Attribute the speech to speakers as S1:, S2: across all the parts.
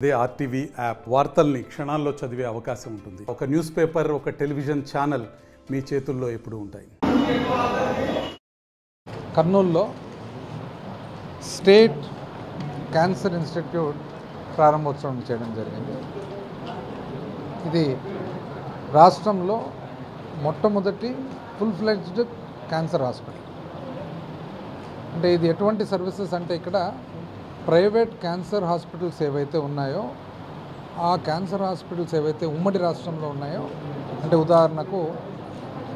S1: అదే RTV app వార్తల్ని క్షణాల్లో చదివే అవకాశం ఉంటుంది. ఒక న్యూస్ పేపర్, ఒక టెలివిజన్ ఛానల్ మీ చేతుల్లో ఎప్పుడూ ఉంటాయి.
S2: కర్నూలులో స్టేట్ క్యాన్సర్ ఇన్స్టిట్యూట్ ప్రారంభోత్సవం చేయడం జరిగింది. ఇది రాష్ట్రంలో మొట్టమొదటి ఫుల్ ఫ్లెడ్జ్డ్ క్యాన్సర్ హాస్పిటల్. అంటే ఇది ఎటువంటి సర్వీసెస్ అంటే ఇక్కడ ప్రైవేట్ క్యాన్సర్ హాస్పిటల్స్ ఏవైతే ఉన్నాయో ఆ క్యాన్సర్ హాస్పిటల్స్ ఏవైతే ఉమ్మడి రాష్ట్రంలో ఉన్నాయో, అంటే ఉదాహరణకు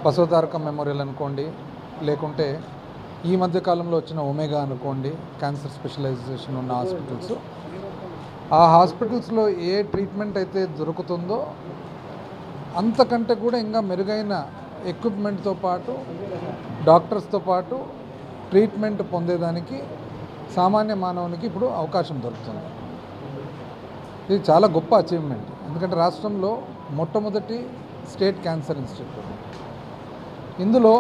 S2: బసవతారకం మెమోరియల్ అనుకోండి, లేకుంటే ఈ మధ్యకాలంలో వచ్చిన ఒమేగా అనుకోండి, క్యాన్సర్ స్పెషలైజేషన్ ఉన్న హాస్పిటల్స్, ఆ హాస్పిటల్స్లో ఏ ట్రీట్మెంట్ అయితే దొరుకుతుందో అంతకంటే కూడా ఇంకా మెరుగైన ఎక్విప్మెంట్తో పాటు డాక్టర్స్తో పాటు ట్రీట్మెంట్ పొందేదానికి సామాన్య మానవునికి ఇప్పుడు అవకాశం దొరుకుతుంది. ఇది చాలా గొప్ప అచీవ్మెంట్. ఎందుకంటే రాష్ట్రంలో మొట్టమొదటి స్టేట్ క్యాన్సర్ ఇన్స్టిట్యూట్. ఇందులో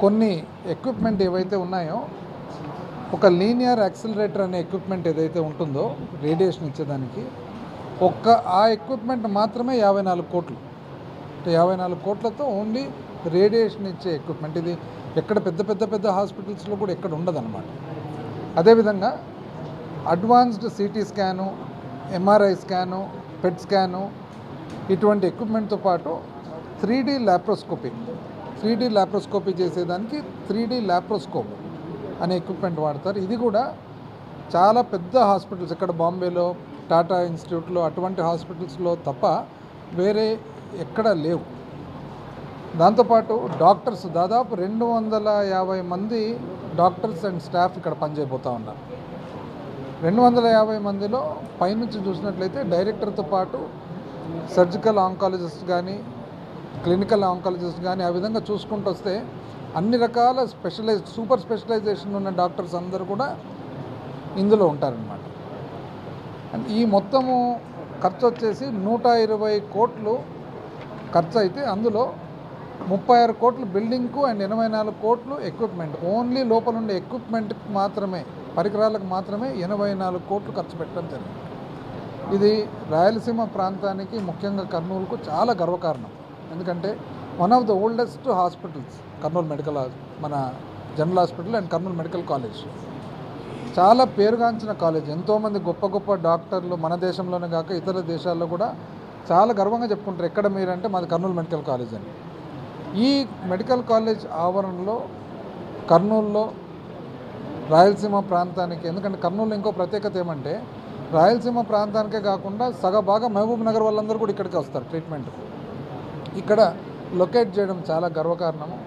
S2: కొన్ని ఎక్విప్మెంట్ ఏవైతే ఉన్నాయో, ఒక లీనియర్ యాక్సిలరేటర్ అనే ఎక్విప్మెంట్ ఏదైతే ఉంటుందో రేడియేషన్ ఇచ్చేదానికి, ఆ ఎక్విప్మెంట్ మాత్రమే 54 కోట్లు. అంటే 54 కోట్లతో ఓన్లీ రేడియేషన్ ఇచ్చే ఎక్విప్మెంట్. ఇది ఎక్కడ పెద్ద హాస్పిటల్స్లో కూడా ఎక్కడ ఉండదన్నమాట. అదేవిధంగా advanced CT scan, MRI scan, PET scan, ఇటువంటి ఎక్విప్మెంట్తో పాటు 3D ల్యాప్రోస్కోపీ చేసేదానికి 3D ల్యాప్రోస్కోప్ అనే ఎక్విప్మెంట్ వాడతారు. ఇది కూడా చాలా పెద్ద హాస్పిటల్స్, ఇక్కడ బాంబేలో టాటా ఇన్స్టిట్యూట్లో అటువంటి హాస్పిటల్స్లో తప్ప వేరే ఎక్కడ లేవు. దాంతోపాటు డాక్టర్స్ దాదాపు 250 మంది డాక్టర్స్ అండ్ స్టాఫ్ ఇక్కడ పనిచేయబోతూ ఉన్నారు. 250 మందిలో పైనుంచి చూసినట్లయితే డైరెక్టర్తో పాటు సర్జికల్ ఆంకాలజిస్ట్ కానీ, క్లినికల్ ఆంకాలజిస్ట్ కానీ, ఆ విధంగా చూసుకుంటూ వస్తే అన్ని రకాల సూపర్ స్పెషలైజేషన్ ఉన్న డాక్టర్స్ అందరూ కూడా ఇందులో ఉంటారనమాట. అండ్ ఈ మొత్తము ఖర్చు వచ్చేసి 120 కోట్లు ఖర్చు అయితే అందులో 36 కోట్లు బిల్డింగ్కు అండ్ 84 కోట్లు ఎక్విప్మెంట్. ఓన్లీ లోపల ఉండే ఎక్విప్మెంట్కి మాత్రమే, పరికరాలకు మాత్రమే 84 కోట్లు ఖర్చు పెట్టడం జరిగింది. ఇది రాయలసీమ ప్రాంతానికి, ముఖ్యంగా కర్నూలుకు చాలా గర్వకారణం. ఎందుకంటే one of the oldest hospitals Kurnool మన general hospital and Kurnool medical college చాలా పేరుగాంచిన కాలేజ్. ఎంతోమంది గొప్ప డాక్టర్లు మన దేశంలోనే కాక ఇతర దేశాల్లో కూడా చాలా గర్వంగా చెప్పుకుంటారు, ఎక్కడ మీరంటే మాది కర్నూలు మెడికల్ కాలేజ్ అని. ఈ మెడికల్ కాలేజ్ ఆవరణలో కర్నూలులో రాయలసీమ ప్రాంతానికి, ఎందుకంటే కర్నూలు ఇంకో ప్రత్యేకత ఏమంటే రాయలసీమ ప్రాంతానికే కాకుండా సగభాగం మహబూబ్ నగర్ వాళ్ళందరూ కూడా ఇక్కడికి వస్తారు ట్రీట్మెంట్కు. ఇక్కడ లొకేట్ చేయడం చాలా గర్వకారణము.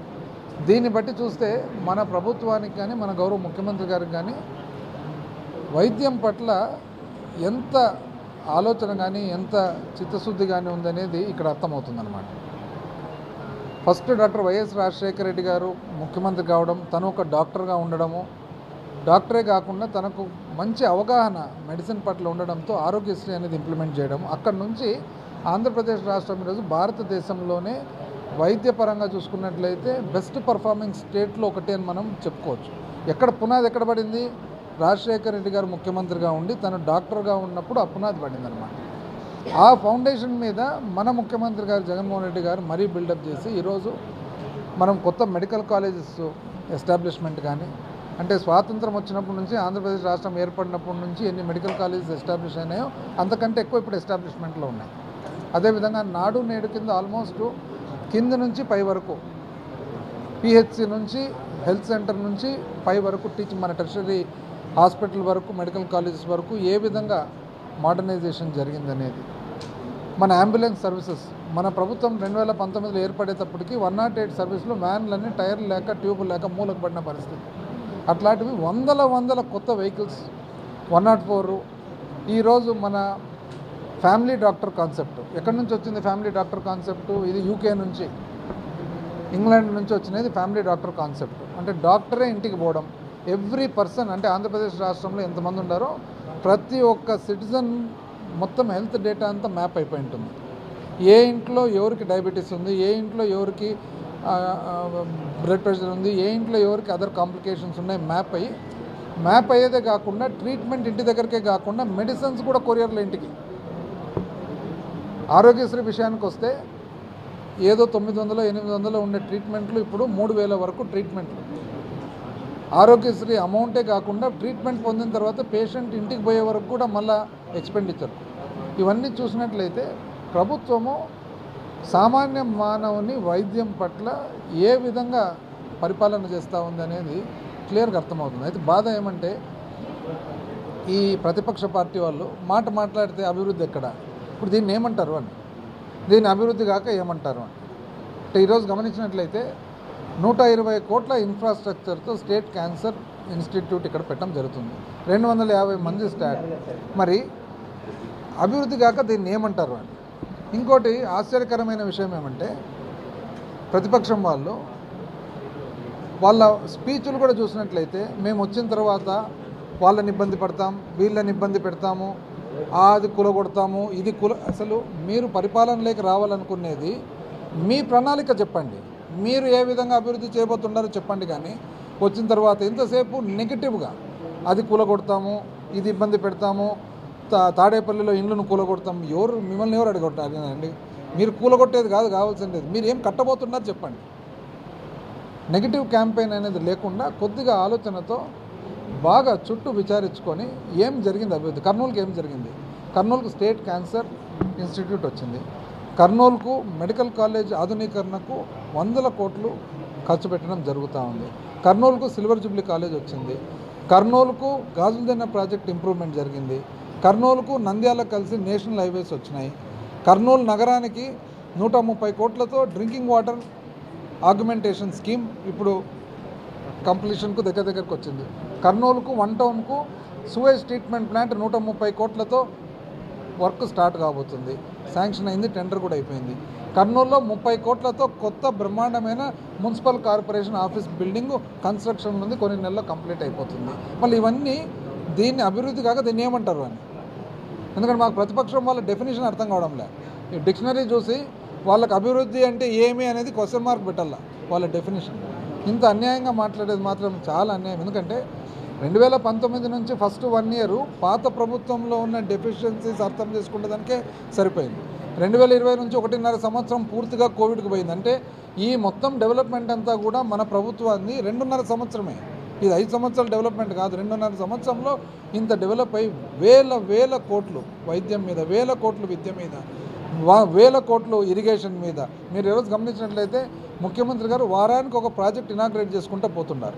S2: దీన్ని బట్టి చూస్తే మన ప్రభుత్వానికి కానీ, మన గౌరవ ముఖ్యమంత్రి గారికి కానీ వైద్యం పట్ల ఎంత ఆలోచన కానీ, ఎంత చిత్తశుద్ధి కానీ ఉందనేది ఇక్కడ అర్థమవుతుందన్నమాట. First doctor YS Rajasekhara Reddy గారు ముఖ్యమంత్రి కావడం, తను ఒక డాక్టర్గా ఉండడము, డాక్టరే కాకుండా తనకు మంచి అవగాహన మెడిసిన్ పట్ల ఉండడంతో ఆరోగ్యశ్రీ అనేది ఇంప్లిమెంట్ చేయడం, అక్కడి నుంచి ఆంధ్రప్రదేశ్ రాష్ట్రం ఈరోజు భారతదేశంలోనే వైద్యపరంగా చూసుకున్నట్లయితే బెస్ట్ పర్ఫార్మింగ్ స్టేట్లో ఒకటి అని మనం చెప్పుకోవచ్చు. పునాది ఎక్కడ పడింది? రాజశేఖర రెడ్డి గారు ముఖ్యమంత్రిగా ఉండి తను డాక్టర్గా ఉన్నప్పుడు ఆ పునాది పడిందనమాట. ఆ ఫౌండేషన్ మీద మన ముఖ్యమంత్రి గారు జగన్మోహన్ రెడ్డి గారు మరీ బిల్డప్ చేసి ఈరోజు మనం కొత్త మెడికల్ కాలేజెస్ ఎస్టాబ్లిష్మెంట్ కానీ, అంటే స్వాతంత్రం వచ్చినప్పటి నుంచి, ఆంధ్రప్రదేశ్ రాష్ట్రం ఏర్పడినప్పటి నుంచి ఎన్ని మెడికల్ కాలేజెస్ ఎస్టాబ్లిష్ అయినాయో అంతకంటే ఎక్కువ ఇప్పుడు ఎస్టాబ్లిష్మెంట్లో ఉన్నాయి. అదేవిధంగా నాడు నేడు కింద ఆల్మోస్ట్ కింద నుంచి పై వరకు, పిహెచ్సి నుంచి, హెల్త్ సెంటర్ నుంచి పై వరకు, మన టెర్షరీ హాస్పిటల్ వరకు, మెడికల్ కాలేజెస్ వరకు ఏ విధంగా మోడర్నైజేషన్ జరిగిందనేది. మన అంబులెన్స్ సర్వీసెస్, మన ప్రభుత్వం 2019లో ఏర్పడేటప్పటికి 108 సర్వీసులు వ్యాన్లన్నీ టైర్లు లేక, ట్యూబులు లేక మూలకు పడిన పరిస్థితి. అట్లాంటివి వందల కొత్త వెహికల్స్, 104. ఈరోజు మన ఫ్యామిలీ డాక్టర్ కాన్సెప్ట్ ఎక్కడి నుంచి వచ్చింది? ఫ్యామిలీ డాక్టర్ కాన్సెప్ట్ ఇది యూకే నుంచి, ఇంగ్లాండ్ నుంచి వచ్చినది ఫ్యామిలీ డాక్టర్ కాన్సెప్ట్. అంటే డాక్టరే ఇంటికి పోవడం, ఎవ్రీ పర్సన్, అంటే ఆంధ్రప్రదేశ్ రాష్ట్రంలో ఎంతమంది ఉన్నారో ప్రతి ఒక్క సిటిజన్ మొత్తం హెల్త్ డేటా అంతా మ్యాప్ అయిపోయి ఉంటుంది. ఏ ఇంట్లో ఎవరికి డయాబెటీస్ ఉంది, ఏ ఇంట్లో ఎవరికి బ్లడ్ ప్రెషర్ ఉంది, ఏ ఇంట్లో ఎవరికి అదర్ కాంప్లికేషన్స్ ఉన్నాయి, మ్యాప్ అయ్యేదే కాకుండా ట్రీట్మెంట్ ఇంటి దగ్గరకే కాకుండా మెడిసిన్స్ కూడా కొరియర్లో ఇంటికి ఆరోగ్యశ్రీ విషయానికి వస్తే ఏదో 900 800 ఉండే ట్రీట్మెంట్లు ఇప్పుడు 3000 వరకు ట్రీట్మెంట్లు. ఆరోగ్యశ్రీ అమౌంటే కాకుండా ట్రీట్మెంట్ పొందిన తర్వాత పేషెంట్ ఇంటికి పోయే వరకు కూడా మళ్ళా ఎక్స్పెండిచర్. ఇవన్నీ చూసినట్లయితే ప్రభుత్వము సామాన్య మానవుని వైద్యం పట్ల ఏ విధంగా పరిపాలన చేస్తూ ఉంది అనేది క్లియర్గా అర్థమవుతుంది. అయితే బాధ ఏమంటే ఈ ప్రతిపక్ష పార్టీ వాళ్ళు మాట్లాడితే అభివృద్ధి ఎక్కడ, ఇప్పుడు దీన్ని ఏమంటారు అని, దీన్ని అభివృద్ధి కాక ఏమంటారు అని. అంటే ఈరోజు గమనించినట్లయితే 120 కోట్ల ఇన్ఫ్రాస్ట్రక్చర్తో స్టేట్ క్యాన్సర్ ఇన్స్టిట్యూట్ ఇక్కడ పెట్టడం జరుగుతుంది. 250 మంది స్టాఫ్. మరి అభివృద్ధి కాక దీన్ని ఏమంటారు అని. ఇంకోటి ఆశ్చర్యకరమైన విషయం ఏమంటే ప్రతిపక్షం వాళ్ళ స్పీచ్లు కూడా చూసినట్లయితే మేము వచ్చిన తర్వాత వాళ్ళని ఇబ్బంది పడతాం, వీళ్ళని ఇబ్బంది పెడతాము, అది కూలగొడతాము, ఇది అసలు మీరు పరిపాలనలోకి రావాలనుకునేది మీ ప్రణాళిక చెప్పండి, మీరు ఏ విధంగా అభివృద్ధి చేయబోతున్నారో చెప్పండి. కానీ వచ్చిన తర్వాత ఎంతసేపు నెగిటివ్గా అది కూలగొడతాము, ఇది ఇబ్బంది పెడతాము, తాడేపల్లిలో ఇండ్లను కూలగొడతాము. మిమ్మల్ని ఎవరు అడగొట్టారండి? మీరు కూలగొట్టేది కావాల్సింది, మీరు ఏం కట్టబోతున్నారో చెప్పండి. నెగిటివ్ క్యాంపెయిన్ అనేది లేకుండా కొద్దిగా ఆలోచనతో బాగా చుట్టూ విచారించుకొని ఏం జరిగింది అభివృద్ధి. కర్నూలుకి ఏం జరిగింది? కర్నూలుకు స్టేట్ క్యాన్సర్ ఇన్స్టిట్యూట్ వచ్చింది. కర్నూలుకు మెడికల్ కాలేజ్ ఆధునీకరణకు 100 కోట్లు ఖర్చు పెట్టడం జరుగుతూ ఉంది. కర్నూలుకు సిల్వర్ జూబ్లీ కాలేజ్ వచ్చింది. కర్నూలుకు గాజులదిన్న ప్రాజెక్ట్ ఇంప్రూవ్మెంట్ జరిగింది. కర్నూలుకు నంద్యాల కలిసి నేషనల్ హైవేస్ వచ్చినాయి. కర్నూలు నగరానికి 130 కోట్లతో డ్రింకింగ్ వాటర్ ఆగ్మెంటేషన్ స్కీమ్ ఇప్పుడు కంప్లీషన్కు దగ్గరకు వచ్చింది. కర్నూలుకు 1 టౌన్కు సూవేజ్ ట్రీట్మెంట్ ప్లాంట్ 130 కోట్లతో వర్క్ స్టార్ట్ కాబోతుంది. శాంక్షన్ అయింది, టెండర్ కూడా అయిపోయింది. కర్నూలులో 30 కోట్లతో కొత్త బ్రహ్మాండమైన municipal corporation office building construction ఉంది, కొన్ని నెలల్లో కంప్లీట్ అయిపోతుంది. మళ్ళీ ఇవన్నీ దీన్ని అభివృద్ధి కాక దీన్ని ఏమంటారు అని. ఎందుకంటే మాకు ప్రతిపక్షం వాళ్ళ డెఫినేషన్ అర్థం కావడం లేదు. ఈ డిక్షనరీ చూసి వాళ్ళకి అభివృద్ధి అంటే ఏమి అనేది క్వశ్చన్ మార్క్ పెట్టాల వాళ్ళ డెఫినేషన్. ఇంత అన్యాయంగా మాట్లాడేది మాత్రం చాలా అన్యాయం. ఎందుకంటే 2019 నుంచి ఫస్ట్ 1 ఇయర్ పాత ప్రభుత్వంలో ఉన్న డెఫిషియన్సీస్ అర్థం చేసుకునేదానికే సరిపోయింది. 2020 నుంచి 1.5 సంవత్సరం పూర్తిగా కోవిడ్కి పోయింది. అంటే ఈ మొత్తం డెవలప్మెంట్ అంతా కూడా మన ప్రభుత్వాన్ని 2.5 సంవత్సరమే. ఇది 5 సంవత్సరాల డెవలప్మెంట్ కాదు, 2.5 సంవత్సరంలో ఇంత డెవలప్ అయ్యి వేల కోట్లు వైద్యం మీద, వేల కోట్లు విద్య మీద, వేల కోట్లు ఇరిగేషన్ మీద. మీరు ఈరోజు గమనించినట్లయితే ముఖ్యమంత్రి గారు వారానికి ఒక ప్రాజెక్ట్ ఇనాగ్రేట్ చేసుకుంటూ పోతున్నారు.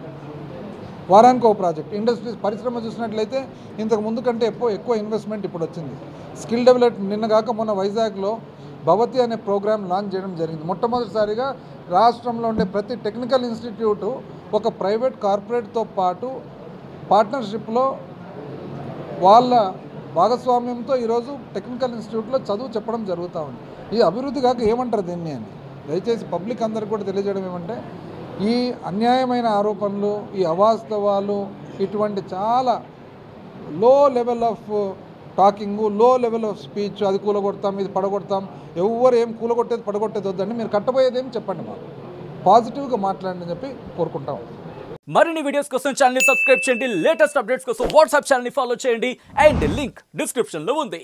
S2: వారానికి ఒక ప్రాజెక్ట్. ఇండస్ట్రీస్ పరిశ్రమ చూసినట్లయితే ఇంతకు ముందు కంటే ఎక్కువ ఇన్వెస్ట్మెంట్ ఇప్పుడు వచ్చింది. స్కిల్ డెవలప్మెంట్ నిన్నగాక మొన్న వైజాగ్లో భవతి అనే ప్రోగ్రామ్ లాంచ్ చేయడం జరిగింది. మొట్టమొదటిసారిగా రాష్ట్రంలో ఉండే ప్రతి టెక్నికల్ ఇన్స్టిట్యూటు ఒక ప్రైవేట్ కార్పొరేట్తో పాటు పార్ట్నర్షిప్లో వాళ్ళ భాగస్వామ్యంతో ఈరోజు టెక్నికల్ ఇన్స్టిట్యూట్లో చదువు చెప్పడం జరుగుతూ ఉంది. ఈ అభివృద్ధి కాక ఏమంటారు దీన్ని అని దయచేసి పబ్లిక్ అందరికీ కూడా తెలియజేయడం ఏమంటే, ఈ అన్యాయమైన ఆరోపణలు, ఈ అవాస్తవాలు, ఇటువంటి చాలా లో లెవెల్ ఆఫ్ టాకింగు, లో లెవెల్ ఆఫ్ స్పీచ్, అది కూలగొడతాం, ఇది పడగొడతాం, ఎవరు ఏం కూలగొట్టేది పడగొట్టేది వద్దండి, మీరు కట్టబోయేది ఏం చెప్పండి, మాకు పాజిటివ్గా మాట్లాడండి అని చెప్పి కోరుకుంటాం.
S3: మరిన్ని వీడియోస్ కోసం ఛానల్ ని సబ్స్క్రైబ్ చేయండి, లేటెస్ట్ అప్డేట్స్ కోసం వాట్సాప్ ఛానల్ ని ఫాలో చేయండి, అండ్ లింక్ డిస్క్రిప్షన్ లో ఉంది.